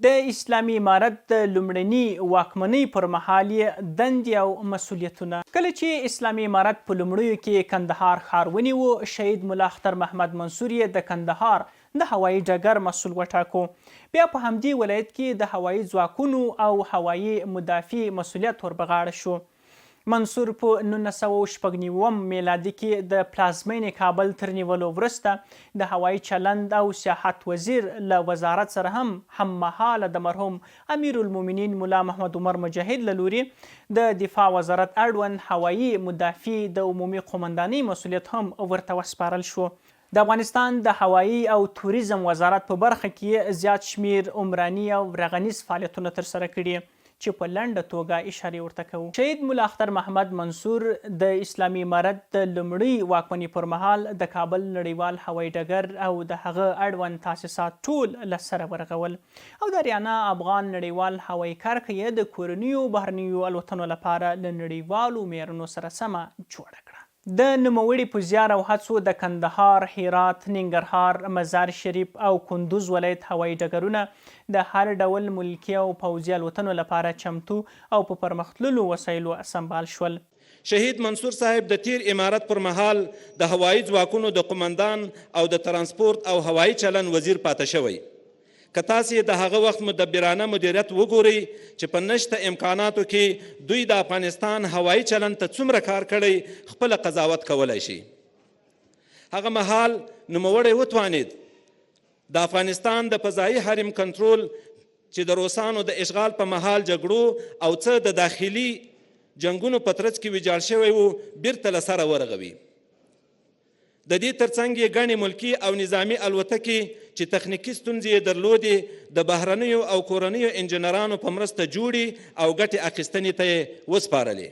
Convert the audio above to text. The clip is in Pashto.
د اسلامي امارت د لومړني واکمنۍ پر مهال یې دندې او مسؤلیتونه. کله چې اسلامي امارت په لومړیو کې کندهار ښار ونیو، شهید ملا اختر محمد منصور یې د کندهار د هوایي ډګر مسؤل وټاکو. بیا په همدې ولایت کې د هوایي ځواکونو او هوایي مدافع مسؤلیت ور په غاړه شو. منصور په 1996 میلادي کې د پلازمینې کابل تر نیولو وروسته د هوایي چلند او سیاحت وزیر له وزارت سره هم مهاله د مرحوم امیر المؤمنین ملا محمد عمر مجاهد له لوري د دفاع وزارت اړوند هوایي مدافع د عمومي قومندانۍ مسؤلیت هم ورته وسپارل شو. د افغانستان د هوایي او توریزم وزارت په برخه کې زیات شمیر عمراني او رغنیز فعالیتونه ترسره کړي چې په لنډه توګه اشارې ورته کوو. شهید ملا اختر محمد منصور د اسلامي امارت د لومړۍ واکمنۍ پر مهال د کابل نړیوال هوایي ډګر او د هغه اړوند تاسیسات ټول له سره ورغول او د اریانا افغان نړیوال هوایي کرښه یې د کورنیو بهرنیو الوتنو لپاره له نړیوالو معیارونو سره سمه جوړه کړه. د نوموړي په زیار او هڅو د کندهار، هرات، ننګرهار، مزار شریف او کندوز ولایت هوایي ډګرونه د هر ډول ملکي او پوځي الوتنو لپاره چمتو او په پرمختللو وسایلو سمبال شول. شهید منصور صاحب د تیر امارت پر مهال د هوایي ځواکونو د قمندان او د ترانسپورت او هوایي چلن وزیر پاته شوی. که تاسې د هغه وخت مدبرانه مدیریت وګورئ چې په نشته امکاناتو کې دوی د افغانستان هوایي چلند ته څومره کار کړی خپله قضاوت کولی شي. هغه مهال نوموړی وتوانید د افغانستان د فضایي حریم کنټرول چې د روسانو د اشغال په مهال جګړو او څه د داخلي جنګونو په ترڅ کې ویجاړ شوی و بیرته له سره ورغوي. د دې ترڅنګ یې ګڼې ملکي او نظامي الوتکې چې تخنیکي ستونزې یې درلودې د بهرنیو او کورنیو انجینرانو په مرسته جوړې او ګټې اخیستنې ته یې وسپارلې.